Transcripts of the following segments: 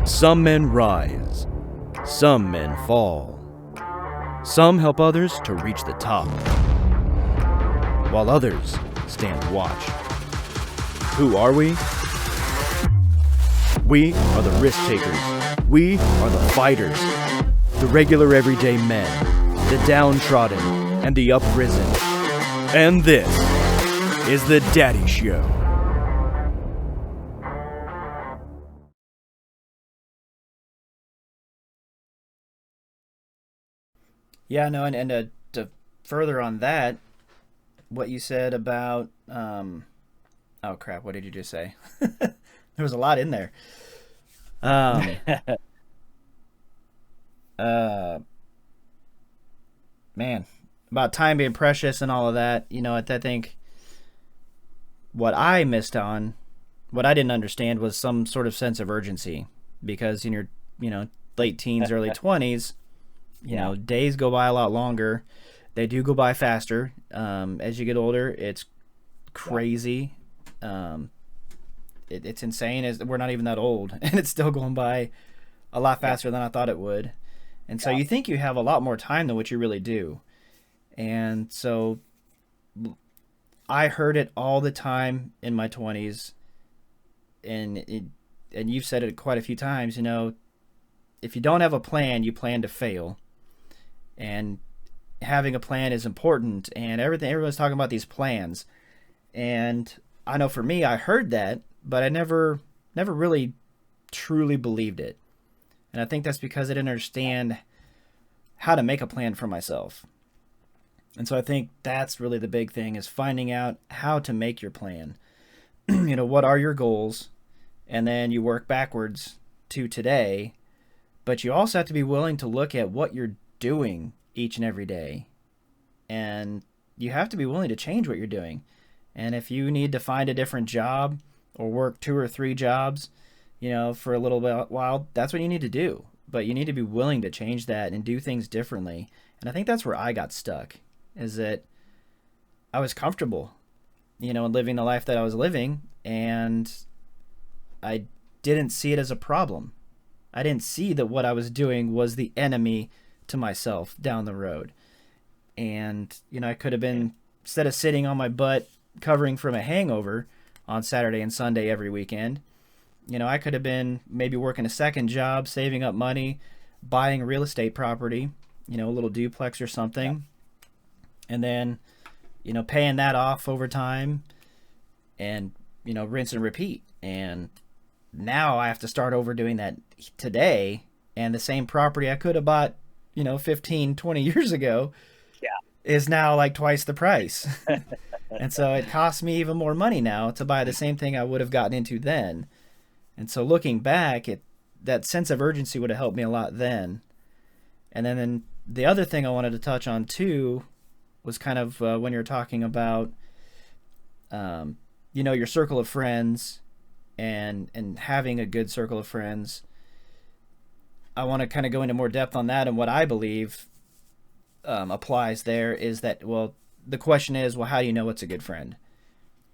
Some men rise, some men fall. Some help others to reach the top, while others stand watch. Who are we? We are the risk takers. We are the fighters. The regular everyday men, the downtrodden, and the uprisen. And this is the Daddy Show. Yeah, no, and to further on that, what you said about, oh crap, what did you just say? There was a lot in there. Um, uh, Man, about time being precious and all of that, I think what I missed on, what I didn't understand was some sort of sense of urgency, because in your, late teens, early 20s, days go by a lot longer. They do go by faster. As you get older, it's crazy. It's insane. We're not even that old, and it's still going by a lot faster than I thought it would. And so you think you have a lot more time than what you really do. And so I heard it all the time in my 20s, and you've said it quite a few times, if you don't have a plan, you plan to fail. And having a plan is important, and everyone's talking about these plans. And I know for me, I heard that, but I never really truly believed it. And I think that's because I didn't understand how to make a plan for myself. And so I think that's really the big thing, is finding out how to make your plan. What are your goals? And then you work backwards to today. But you also have to be willing to look at what you're doing each and every day. And you have to be willing to change what you're doing. And if you need to find a different job or work 2 or 3 jobs, for a little while, that's what you need to do. But you need to be willing to change that and do things differently. And I think that's where I got stuck, is that I was comfortable, living the life that I was living, and I didn't see it as a problem. I didn't see that what I was doing was the enemy to myself down the road. And, I could have been, instead of sitting on my butt covering from a hangover on Saturday and Sunday every weekend, I could have been maybe working a second job, saving up money, buying real estate property, a little duplex or something, and then, paying that off over time and, rinse and repeat. And now I have to start over doing that today, and the same property I could have bought, 15, 20 years ago is now like twice the price. And so it costs me even more money now to buy the same thing I would have gotten into then. And so looking back, that sense of urgency would have helped me a lot then. And then the other thing I wanted to touch on too was kind of when you're talking about, your circle of friends and having a good circle of friends. I want to kind of go into more depth on that, and what I believe applies there is that, the question is, how do you know what's a good friend?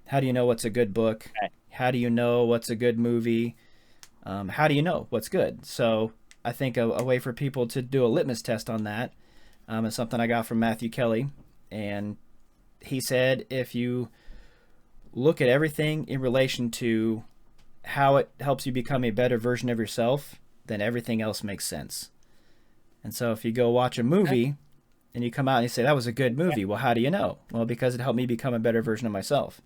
How do you know what's a good book? Okay. How do you know what's a good movie? How do you know what's good? So I think a way for people to do a litmus test on that is something I got from Matthew Kelly. And he said, if you look at everything in relation to how it helps you become a better version of yourself, then everything else makes sense. And so if you go watch a movie and you come out and you say, that was a good movie, well, how do you know? Well, because it helped me become a better version of myself.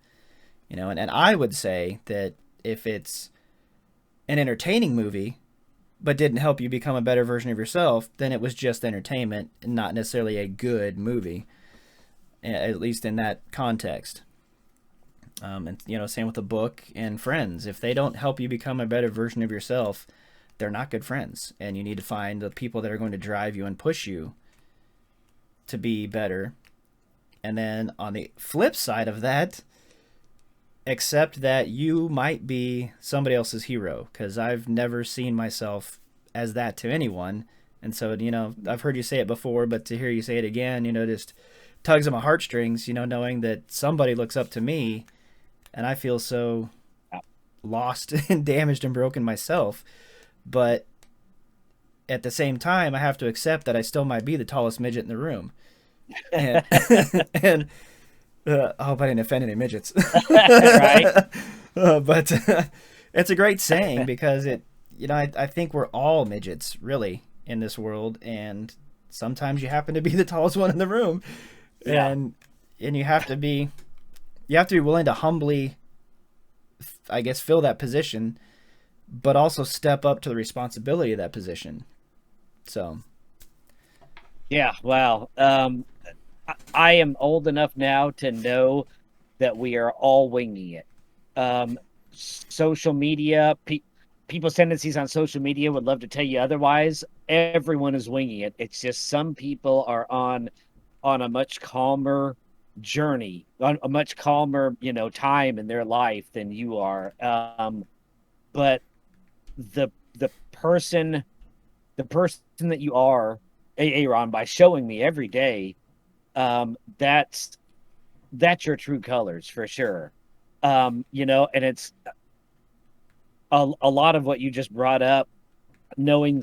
And I would say that if it's an entertaining movie but didn't help you become a better version of yourself, then it was just entertainment and not necessarily a good movie, at least in that context. And same with a book and friends. If they don't help you become a better version of yourself, they're not good friends. And you need to find the people that are going to drive you and push you to be better. And then on the flip side of that, accept that you might be somebody else's hero, because I've never seen myself as that to anyone. And so, I've heard you say it before, but to hear you say it again, just tugs at my heartstrings, knowing that somebody looks up to me, and I feel so lost and damaged and broken myself. but at the same time, I have to accept that I still might be the tallest midget in the room. And and I hope I didn't offend any midgets. Right? But it's a great saying because I think we're all midgets really in this world, and sometimes you happen to be the tallest one in the room, Yeah. and you have to be willing to humbly, I guess, fill that position, but also step up to the responsibility of that position. So, Yeah. Wow. I am old enough now to know that we are all winging it. Social media, people's tendencies on social media would love to tell you otherwise. Everyone is winging it. It's just some people are on a much calmer journey, on a much calmer, time in their life than you are. But the person, the person that you are, Aaron, by showing me every day, that's your true colors for sure. And it's a lot of what you just brought up, knowing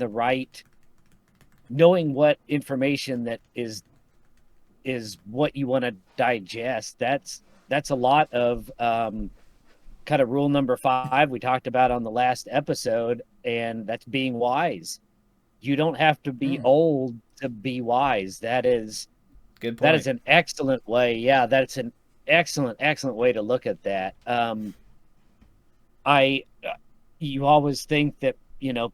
knowing what information that is what you want to digest. That's a lot of kind of rule number 5 we talked about on the last episode, and that's being wise. You don't have to be old to be wise. good That is point. an excellent way. Yeah, that's an excellent way to look at that. I You always think that,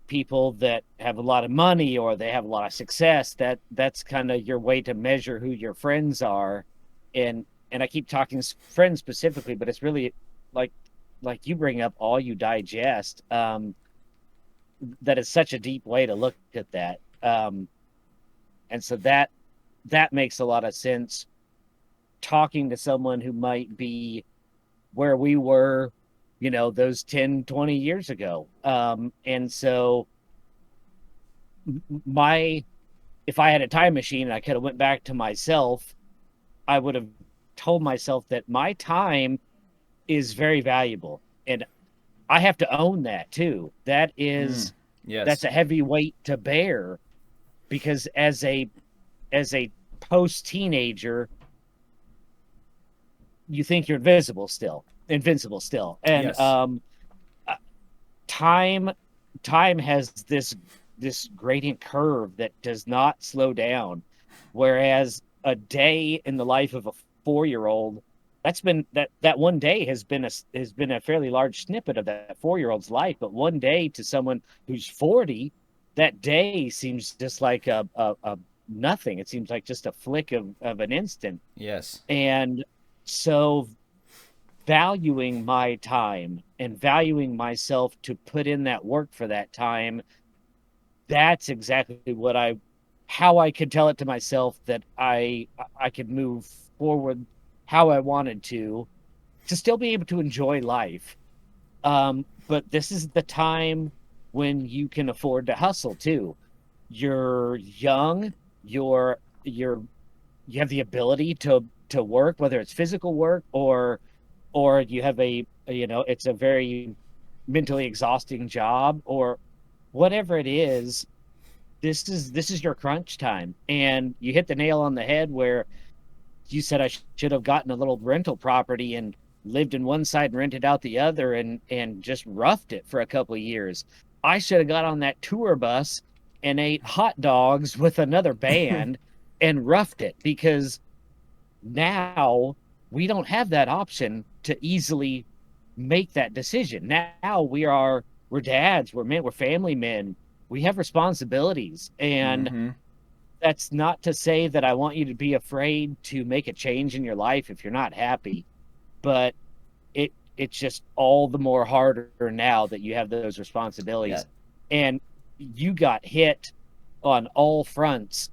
people that have a lot of money or they have a lot of success, that's kind of your way to measure who your friends are. And I keep talking friends specifically, but it's really like you bring up all you digest. That is such a deep way to look at that. And so that makes a lot of sense, talking to someone who might be where we were, those 10, 20 years ago. And so my if I had a time machine and I could have went back to myself, I would have told myself that my time is very valuable. And I have to own that too. That's Yes. a heavy weight to bear, because as a post teenager, you think you're invincible still. And Yes. uh, time time has this gradient curve that does not slow down, whereas a day in the life of a 4-year-old, that one day has been a fairly large snippet of that 4-year-old's life. But one day to someone who's 40, that day seems just like a nothing. It seems like just a flick of an instant. Yes. And so, valuing my time and valuing myself to put in that work for that time, that's exactly how I could tell it to myself that I could move forward how I wanted to still be able to enjoy life. But this is the time when you can afford to hustle too. You're young, you're you have the ability to work, whether it's physical work or you have it's a very mentally exhausting job, or whatever it is. This is your crunch time, and you hit the nail on the head where you said I should have gotten a little rental property and lived in one side and rented out the other, and just roughed it for a couple of years. I should have got on that tour bus and ate hot dogs with another band and roughed it, because now we don't have that option to easily make that decision. Now we're dads, we're men, we're family men. We have responsibilities, and Mm-hmm. that's not to say that I want you to be afraid to make a change in your life if you're not happy, but it's just all the more harder now that you have those Yeah. responsibilities. And you got hit on all fronts,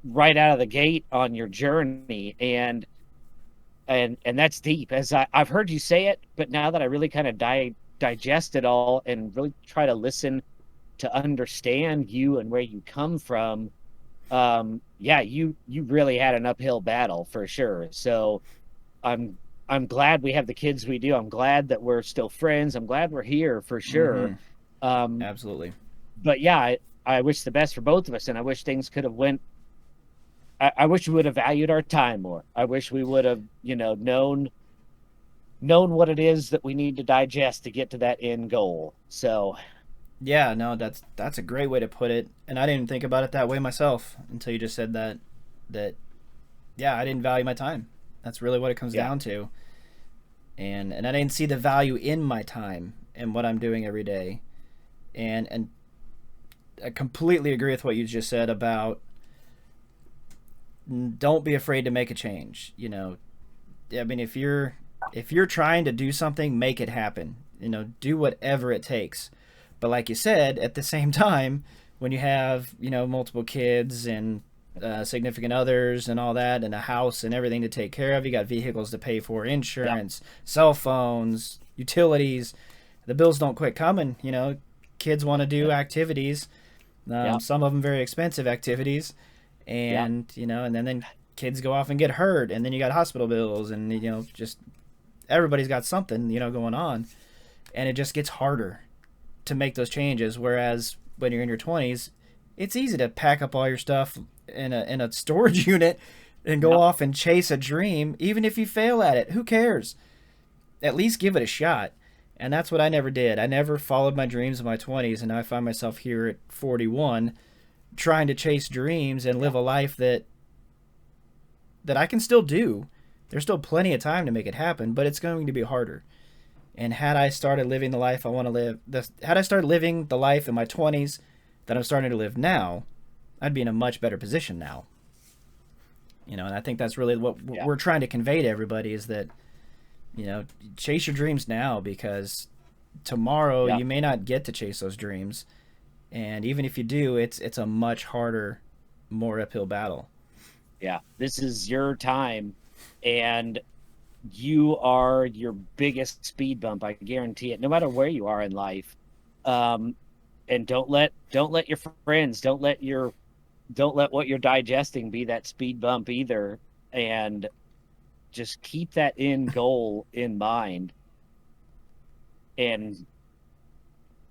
right out of the gate on your journey. And that's deep, as I've heard you say it, but now that I really kind of digest it all and really try to listen to understand you and where you come from, yeah, you really had an uphill battle for sure. So I'm I'm glad we have the kids we do. I'm glad that we're still friends. I'm glad we're here for Mm-hmm. sure. Absolutely. But yeah, I wish the best for both of us, and I wish things could have went. I wish we would have valued our time more. I wish we would have, known what it is that we need to digest to get to that end goal. So Yeah, no, that's a great way to put it. And I didn't think about it that way myself until you just said that. That yeah, I didn't value my time. That's really what it comes yeah, down to. And I didn't see the value in my time and what I'm doing every day. And I completely agree with what you just said about don't be afraid to make a change. I mean, if you're trying to do something, make it happen. Do whatever it takes. But like you said, at the same time, when you have multiple kids and significant others and all that, and a house and everything to take care of, you got vehicles to pay for, yeah, insurance, cell phones, utilities. The bills don't quit coming. Kids want to do yeah, activities. yeah, Some of them very expensive activities, yeah, and then kids go off and get hurt, and then you got hospital bills, and just everybody's got something going on, and it just gets harder to make those changes. Whereas when you're in your 20s, it's easy to pack up all your stuff in a storage unit and go yeah, off and chase a dream. Even if you fail at it, who cares? At least give it a shot. And that's what I never did. I never followed my dreams in my 20s, and now I find myself here at 41 trying to chase dreams and live a life that I can still do. There's still plenty of time to make it happen, but it's going to be harder. And had I started living the life I want to live, had I started living the life in my 20s that I'm starting to live now, I'd be in a much better position now. And I think that's really what yeah, we're trying to convey to everybody is that, chase your dreams now, because tomorrow yeah, you may not get to chase those dreams. And even if you do, it's a much harder, more uphill battle. yeah. This is your time, and you are your biggest speed bump. I guarantee it. No matter where you are in life, um, and don't let your friends, don't let what you're digesting be that speed bump either. And just keep that end goal in mind. And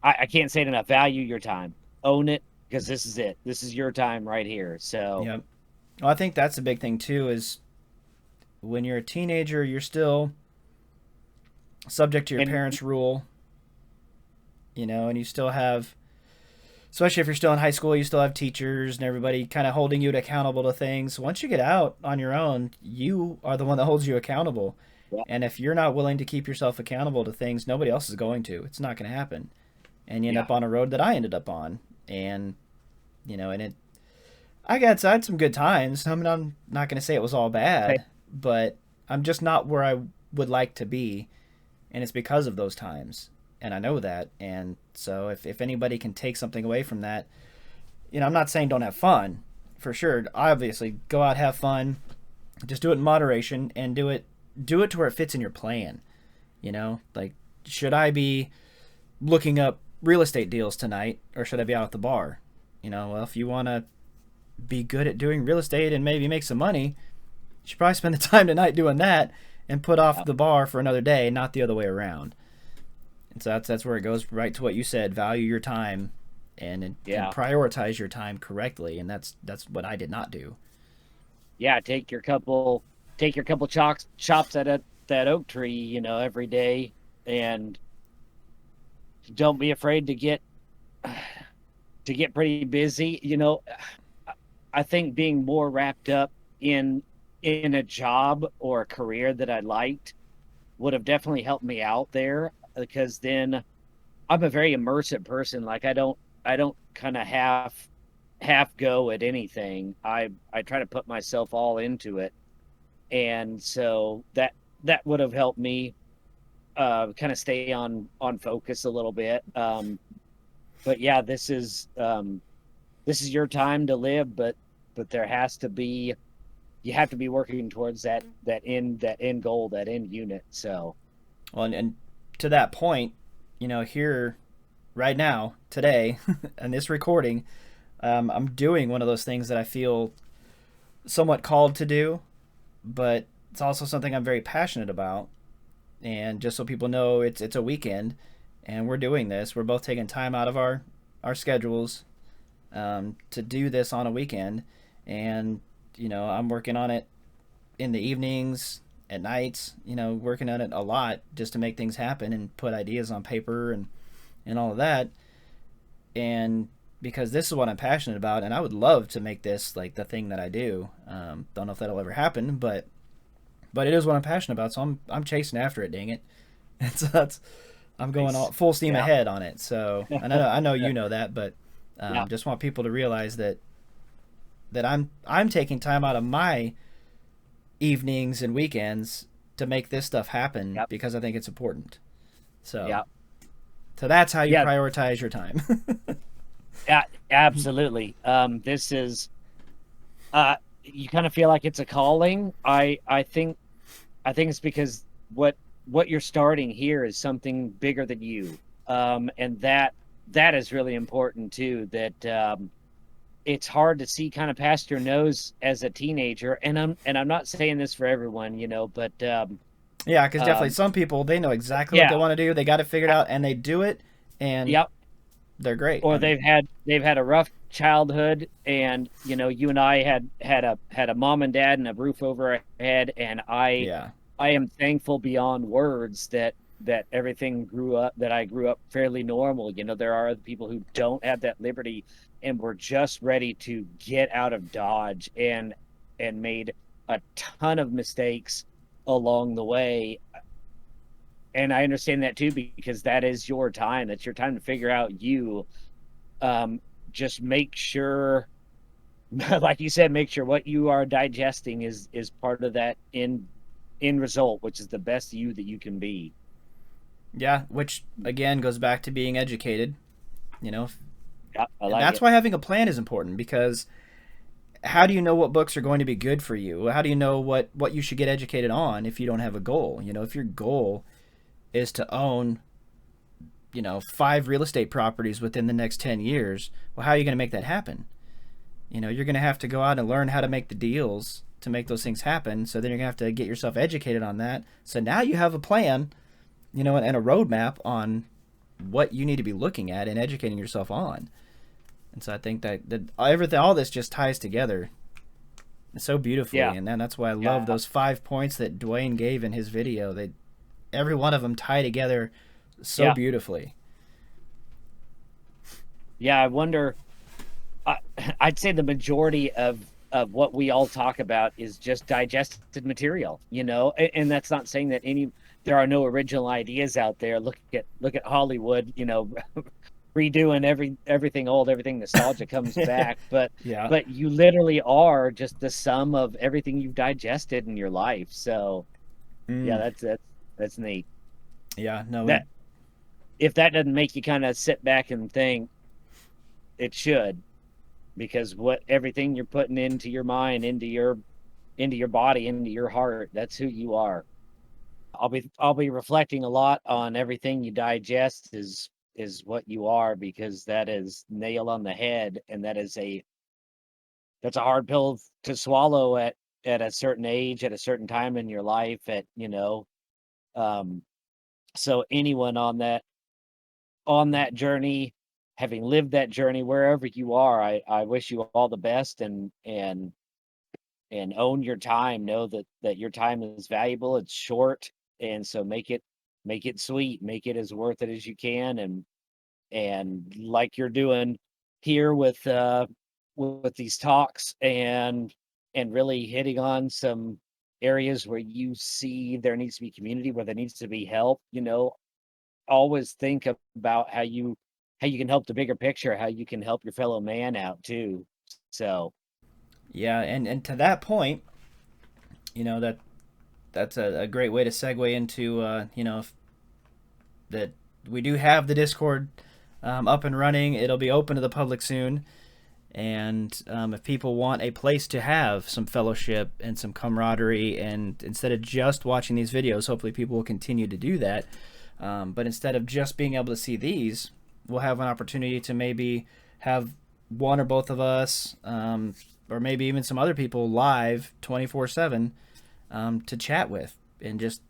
I can't say it enough. Value your time. Own it, because this is it. This is your time right here. So Yep. Well, I think that's the big thing too is when you're a teenager, you're still subject to your and parents' rule, and you still have, especially if you're still in high school, you still have teachers and everybody kind of holding you accountable to things. Once you get out on your own, you are the one that holds you accountable. yeah, And if you're not willing to keep yourself accountable to things, nobody else is going to. It's not going to happen. And you end yeah, up on a road that I ended up on. And, and I had some good times. I mean, I'm not going to say it was all hey, bad, but I'm just not where I would like to be. And it's because of those times. And I know that. And so if anybody can take something away from that, I'm not saying don't have fun, for sure. Obviously, go out, have fun. Just do it in moderation and do it to where it fits in your plan. Like, should I be looking up real estate deals tonight, or should I be out at the bar? Well, if you want to be good at doing real estate and maybe make some money, you should probably spend the time tonight doing that and put off yeah, the bar for another day, not the other way around. And so that's where it goes right to what you said: value your time and yeah, prioritize your time correctly. And that's what I did not do. yeah. Take your couple chops at that oak tree, every day, and don't be afraid to get pretty busy. I think being more wrapped up in a job or a career that I liked would have definitely helped me out there, because then I'm a very immersive person. Like I don't kind of half go at anything. I try to put myself all into it. And so that would have helped me kind of stay on focus a little bit. But yeah, this is your time to live, but there has to be you have to be working towards that end goal, that end unit. So Well, and to that point, here right now, today, in this recording, I'm doing one of those things that I feel somewhat called to do, but it's also something I'm very passionate about. And just so people know, it's a weekend, and we're doing this. We're both taking time out of our schedules to do this on a weekend, and I'm working on it in the evenings, at nights, working on it a lot just to make things happen and put ideas on paper and all of that. And because this is what I'm passionate about, and I would love to make this like the thing that I do. Don't know if that'll ever happen, but it is what I'm passionate about, so I'm chasing after it. Dang it! And so I'm going all full steam ahead on it. So and I know you know that, but just want people to realize that I'm taking time out of my evenings and weekends to make this stuff happen because I think it's important. So so that's how you prioritize your time. Yeah, absolutely. This is you kind of feel like it's a calling. I think it's because what you're starting here is something bigger than you, and that is really important too. That it's hard to see kind of past your nose as a teenager, and I'm not saying this for everyone, but yeah, because definitely some people, they know exactly what they want to do, they got it figured out, and they do it, and they're great. Or they've had a rough childhood, and you and I had a mom and dad and a roof over our head, and I am thankful beyond words that everything that I grew up fairly normal. There are other people who don't have that liberty, and were just ready to get out of Dodge and made a ton of mistakes along the way. And I understand that too, because that is your time. That's your time to figure out you. Just make sure, like you said, make sure what you are digesting is part of that end result, which is the best you that you can be. Yeah, which again goes back to being educated. That's why having a plan is important, because how do you know what books are going to be good for you? How do you know what you should get educated on if you don't have a goal? If your goal is to own 5 real estate properties within the next 10 years, well, how are you going to make that happen? You're going to have to go out and learn how to make the deals to make those things happen. So then you're going to have to get yourself educated on that. So now you have a plan, and a roadmap on what you need to be looking at and educating yourself on. And so I think that everything, all this just ties together so beautifully. And that's why I love those 5 points that Dwayne gave in his video. Every one of them tie together so beautifully. Yeah, I wonder. I'd say the majority of what we all talk about is just digested material, and that's not saying that there are no original ideas out there. Look at Hollywood, redoing everything old, everything nostalgia comes back, but you literally are just the sum of everything you've digested in your life. So that's neat. Yeah, no. If that doesn't make you kind of sit back and think, it should, because everything you're putting into your mind, into your body, into your heart, that's who you are. I'll be reflecting a lot on everything you digest is what you are, because that is nail on the head, and that's a hard pill to swallow at a certain age, at a certain time in your life, so anyone on that journey, having lived that journey, wherever you are, I wish you all the best, and own your time. Know that your time is valuable. It's short, and so make it sweet, make it as worth it as you can, and like you're doing here with these talks, and really hitting on some areas where you see there needs to be community, where there needs to be help. Always think about how you can help the bigger picture, how you can help your fellow man out too. So and to that point, that's a great way to segue into that we do have the Discord up and running. It'll be open to the public soon, and if people want a place to have some fellowship and some camaraderie, and instead of just watching these videos, hopefully people will continue to do that. But instead of just being able to see these, we'll have an opportunity to maybe have one or both of us, or maybe even some other people live 24/7 to chat with, and just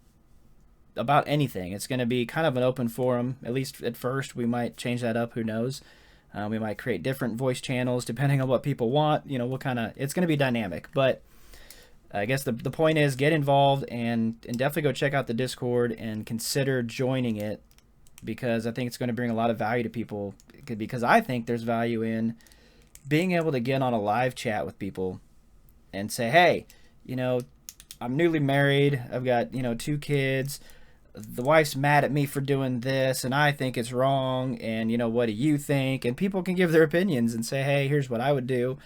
about anything. It's going to be kind of an open forum, at least at first. We might change that up, who knows. We might create different voice channels depending on what people want. You know, it's going to be dynamic. But I guess the point is, get involved and definitely go check out the Discord and consider joining it, because I think it's going to bring a lot of value to people, because I think there's value in being able to get on a live chat with people and say, hey, you know, I'm newly married. I've got, 2 kids. The wife's mad at me for doing this, and I think it's wrong. And, what do you think? And people can give their opinions and say, hey, here's what I would do.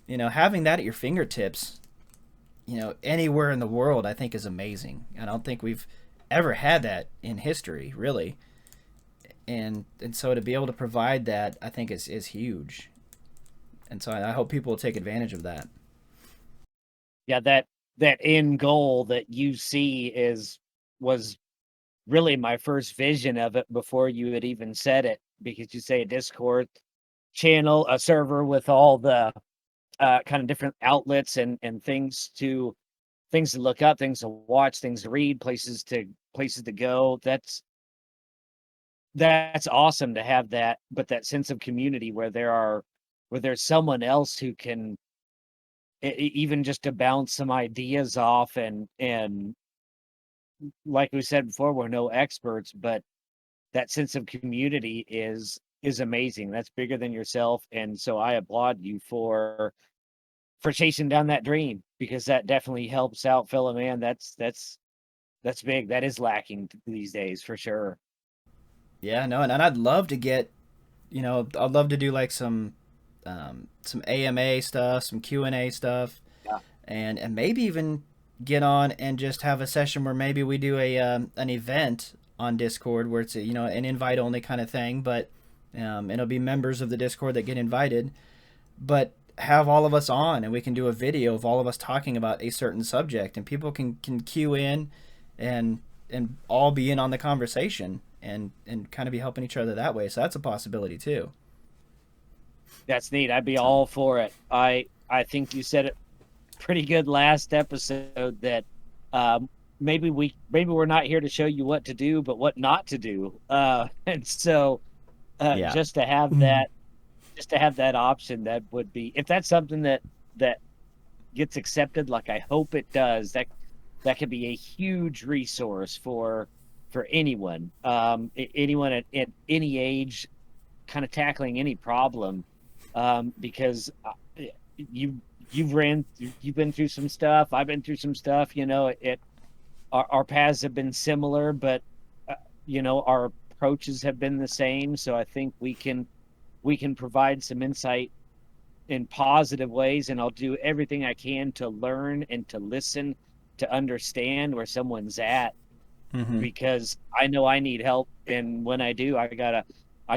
Having that at your fingertips, anywhere in the world, I think is amazing. I don't think we've ever had that in history, really. And so to be able to provide that, I think is huge. And so I hope people will take advantage of that. Yeah, that end goal that you see was really my first vision of it before you had even said it, because you say a Discord channel, a server with all the kind of different outlets and things to look up, things to watch, things to read, places to go. That's awesome to have that, but that sense of community where there's someone else who can even just to bounce some ideas off, and like we said before, we're no experts, but that sense of community is amazing. That's bigger than yourself. And so I applaud you for chasing down that dream, because that definitely helps out fellow man. That's big. That is lacking these days for sure. Yeah, no, and I'd love to get, I'd love to do like some AMA stuff, some Q&A stuff, Yeah. and maybe even get on and just have a session where maybe we do an event on Discord where it's an invite only kind of thing, but it'll be members of the Discord that get invited, but have all of us on, and we can do a video of all of us talking about a certain subject, and people can queue in and all be in on the conversation and kind of be helping each other that way. So that's a possibility too. That's neat. I'd be all for it. I think you said it pretty good last episode that maybe we're not here to show you what to do, but what not to do. And so Yeah. just to have that option, that would be, if that's something that gets accepted, like I hope it does, that could be a huge resource for anyone, anyone at any age, kind of tackling any problem, because you've been through some stuff, I've been through some stuff, our paths have been similar, but our approaches have been the same. So I think we can provide some insight in positive ways, and I'll do everything I can to learn and to listen, to understand where someone's at, because I know I need help, and when I do, I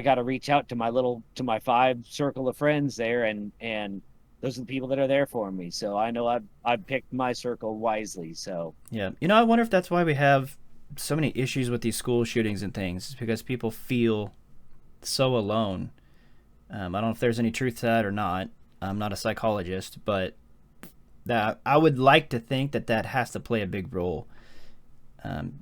gotta reach out to my 5 circle of friends there, and those are the people that are there for me. So I know I've picked my circle wisely. So yeah, I wonder if that's why we have so many issues with these school shootings and things. It's because people feel so alone. I don't know if there's any truth to that or not. I'm not a psychologist, but that I would like to think that has to play a big role,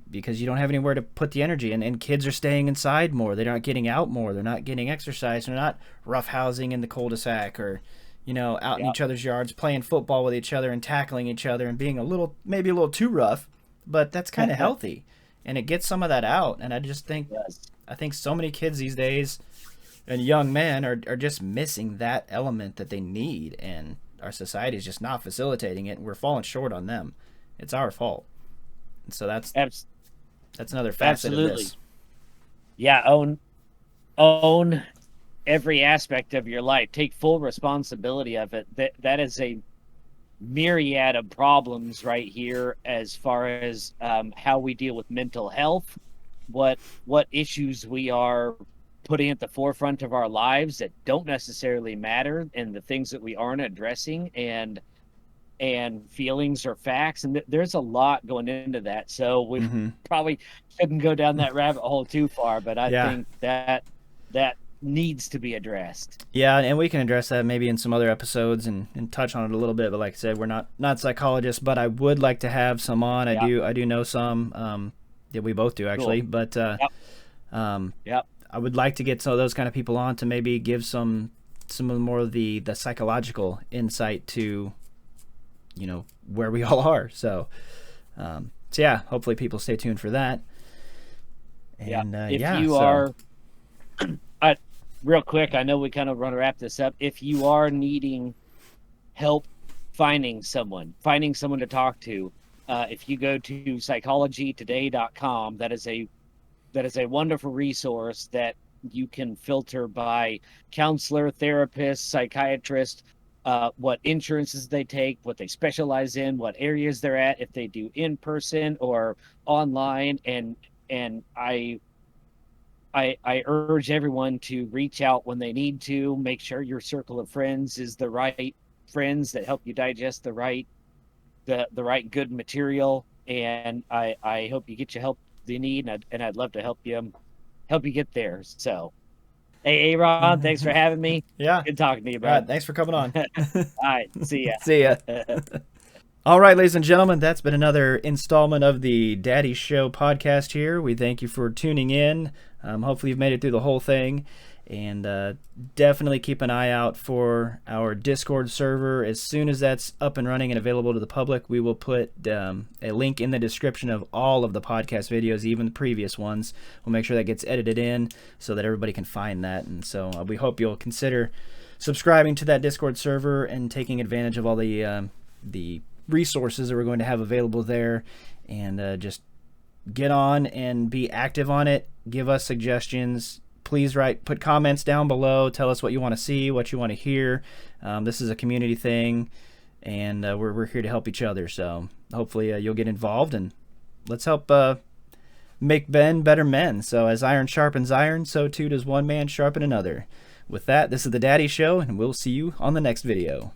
because you don't have anywhere to put the energy, and kids are staying inside more. They're not getting out more. They're not getting exercise. They're not roughhousing in the cul-de-sac, or out in each other's yards playing football with each other and tackling each other and being maybe a little too rough, but that's kind of healthy, and it gets some of that out. And I just think I think so many kids these days and young men are just missing that element that they need, and our society is just not facilitating it, and we're falling short on them. It's our fault. And so that's another facet of this. Yeah, own every aspect of your life. Take full responsibility of it. That is a myriad of problems right here, as far as how we deal with mental health, what issues we are putting at the forefront of our lives that don't necessarily matter, and the things that we aren't addressing, and feelings or facts, and there's a lot going into that. So we probably shouldn't go down that rabbit hole too far, but I think that needs to be addressed. Yeah, and we can address that maybe in some other episodes and touch on it a little bit. But like I said, we're not psychologists, but I would like to have some on. I do know some. Yeah, we both do actually. Cool. But Yep. I would like to get some of those kind of people on to maybe give some of the more of the psychological insight to, you know, where we all are. So, so yeah, hopefully people stay tuned for that. And If you so, are, real quick, I know we kind of want to wrap this up. If you are needing help finding someone to talk to, if you go to psychologytoday.com, that is a wonderful resource that you can filter by counselor, therapist, psychiatrist, what insurances they take, what they specialize in, what areas they're at, if they do in person or online. And I urge everyone to reach out when they need to. Make sure your circle of friends is the right friends that help you digest the right good material. And I hope you get your help you need, and I'd love to help you get there. So, hey, Aaron, thanks for having me. yeah, Good talking to you, all bro. right, thanks for coming on. All right, see ya. See ya. All right, ladies and gentlemen, that's been another installment of the Daddy Show podcast here. We thank you for tuning in. Hopefully you've made it through the whole thing. And definitely keep an eye out for our Discord server. As soon as that's up and running and available to the public, we will put a link in the description of all of the podcast videos, even the previous ones. We'll make sure that gets edited in so that everybody can find that. And so we hope you'll consider subscribing to that Discord server and taking advantage of all the resources that we're going to have available there, and just get on and be active on it. Give us suggestions. Please put comments down below. Tell us what you want to see, what you want to hear. This is a community thing, and we're here to help each other. So hopefully you'll get involved, and let's help make men better men. So as iron sharpens iron, so too does one man sharpen another. With that, this is the Daddy Show, and we'll see you on the next video.